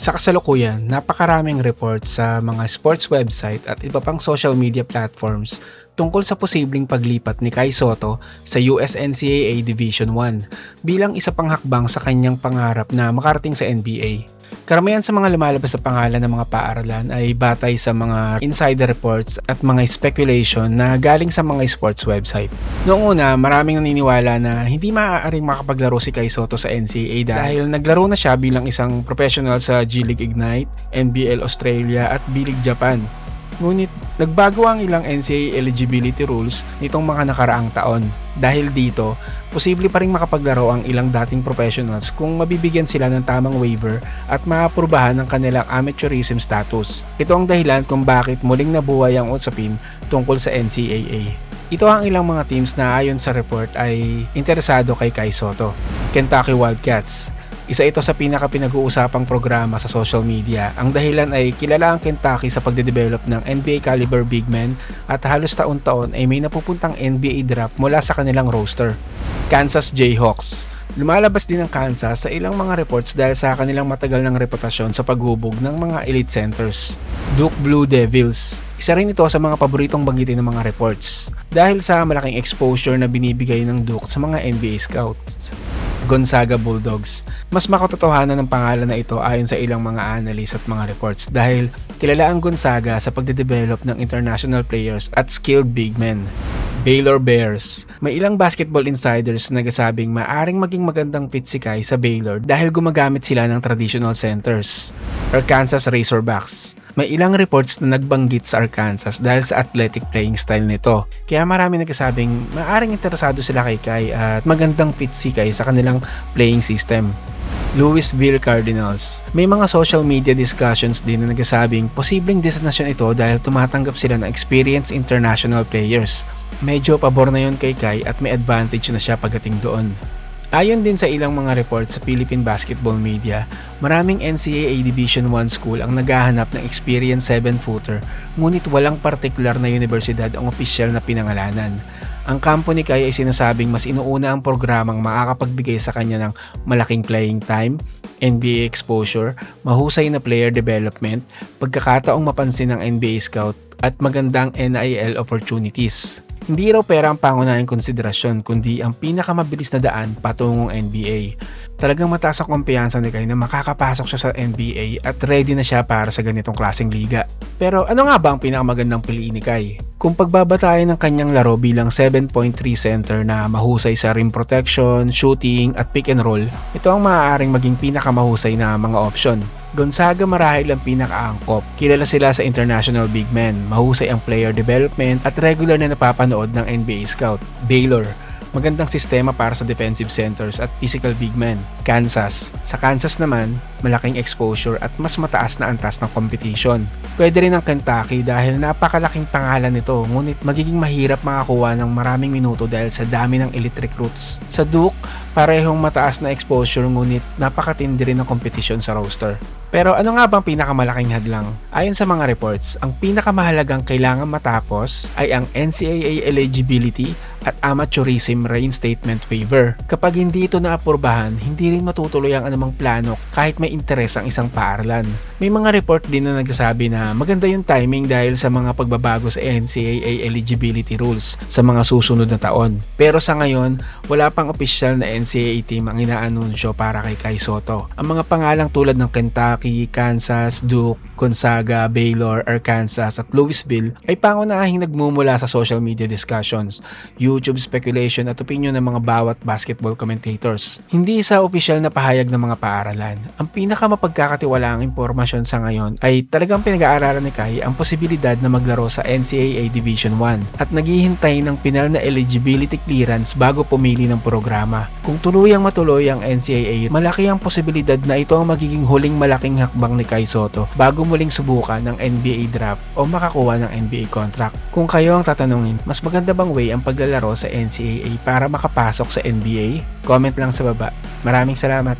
Sa kasalukuyan, napakaraming reports sa mga sports website at iba pang social media platforms tungkol sa posibleng paglipat ni Kai Sotto sa US NCAA Division 1 bilang isa pang hakbang sa kanyang pangarap na makarating sa NBA. Karamihan sa mga lumalabas sa pangalan ng mga paaralan ay batay sa mga insider reports at mga speculation na galing sa mga sports website. Noong una, maraming naniniwala na hindi maaaring makapaglaro si Kai Sotto sa NCAA dahil naglaro na siya bilang isang professional sa G League Ignite, NBL Australia at B-League Japan. Ngunit nagbago ang ilang NCAA eligibility rules nitong mga nakaraang taon. Dahil dito, posible pa rin makapaglaro ang ilang dating professionals kung mabibigyan sila ng tamang waiver at maaprubahan ng kanilang amateurism status. Ito ang dahilan kung bakit muling nabuhay ang usapin tungkol sa NCAA. Ito ang ilang mga teams na ayon sa report ay interesado kay Kai Sotto. Kentucky Wildcats. Isa ito sa pinaka-pinag-uusapang programa sa social media. Ang dahilan ay kilala ang Kentucky sa pagde-develop ng NBA caliber big men at halos taon-taon ay may napupuntang NBA draft mula sa kanilang roster. Kansas Jayhawks. Lumalabas din ang Kansas sa ilang mga reports dahil sa kanilang matagal ng reputasyon sa paghubog ng mga elite centers. Duke Blue Devils. Isa rin ito sa mga paboritong banggitin ng mga reports dahil sa malaking exposure na binibigay ng Duke sa mga NBA scouts. Gonzaga Bulldogs. Mas makatotohanan ng pangalan na ito ayon sa ilang mga analysts at mga reports dahil kilala ang Gonzaga sa pagde-develop ng international players at skilled big men. Baylor Bears. May ilang basketball insiders na nagsasabing maaring maging magandang fit si Kai sa Baylor dahil gumagamit sila ng traditional centers. Arkansas Razorbacks. May ilang reports na nagbanggit sa Arkansas dahil sa athletic playing style nito. Kaya marami nagsasabing maaring interesado sila kay Kai at magandang fit si Kai sa kanilang playing system. Louisville Cardinals. May mga social media discussions din na nagsasabing posibleng destinasyon ito dahil tumatanggap sila ng experienced international players. Medyo pabor na yon kay Kai at may advantage na siya pagdating doon. Ayon din sa ilang mga reports sa Philippine basketball media, maraming NCAA Division 1 school ang naghahanap ng experienced 7-footer ngunit walang partikular na universidad ang opisyal na pinangalanan. Ang kampo ni Kai ay sinasabing mas inuuna ang programang makakapagbigay sa kanya ng malaking playing time, NBA exposure, mahusay na player development, pagkakataong mapansin ng NBA scout at magandang NIL opportunities. Hindi raw pera ang pangunahing konsiderasyon kundi ang pinakamabilis na daan patungong NBA. Talagang mataas ang kumpiyansa ni Kai na makakapasok siya sa NBA at ready na siya para sa ganitong klaseng liga. Pero ano nga ba ang pinakamagandang piliin ni Kai? Kung pagbabatayan ng kanyang laro bilang 7.3 center na mahusay sa rim protection, shooting at pick and roll, ito ang maaaring maging pinakamahusay na mga option. Gonzaga marahil ang pinakaangkop. Kilala sila sa international big men, mahusay ang player development at regular na napapanood ng NBA scout. Baylor, magandang sistema para sa defensive centers at physical big men. Kansas. Sa Kansas naman, malaking exposure at mas mataas na antas ng competition. Pwede rin ang Kentucky dahil napakalaking pangalan nito ngunit magiging mahirap makakuha ng maraming minuto dahil sa dami ng elite recruits. Sa Duke, parehong mataas na exposure ngunit napakatindi rin ng competition sa roster. Pero ano nga bang pinakamalaking hadlang? Ayon sa mga reports, ang pinakamahalagang kailangan matapos ay ang NCAA eligibility at amateurism reinstatement waiver. Kapag hindi ito naapurbahan, hindi rin matutuloy ang anumang plano kahit may interes ang isang paaralan. May mga report din na nagsasabi na maganda yung timing dahil sa mga pagbabago sa NCAA eligibility rules sa mga susunod na taon. Pero sa ngayon, wala pang opisyal na NCAA team ang inaanunsyo para kay Kai Sotto. Ang mga pangalang tulad ng Kentucky, Kansas, Duke, Gonzaga, Baylor, Arkansas at Louisville ay pangunahing nagmumula sa social media discussions, YouTube speculation at opinion ng mga bawat basketball commentators. Hindi sa opisyal na pahayag ng mga paaralan. Ang pinakamapagkakatiwalaang impormasyon sa ngayon ay talagang pinag-aaralan ni Kai ang posibilidad na maglaro sa NCAA Division 1 at naghihintay ng pinal na eligibility clearance bago pumili ng programa. Kung tuluyang matuloy ang NCAA, malaki ang posibilidad na ito ang magiging huling malaking hakbang ni Kai Sotto bago muling subukan ng NBA draft o makakuha ng NBA contract. Kung kayo ang tatanungin, mas maganda bang way ang paglalaro sa NCAA para makapasok sa NBA? Comment lang sa baba. Maraming salamat!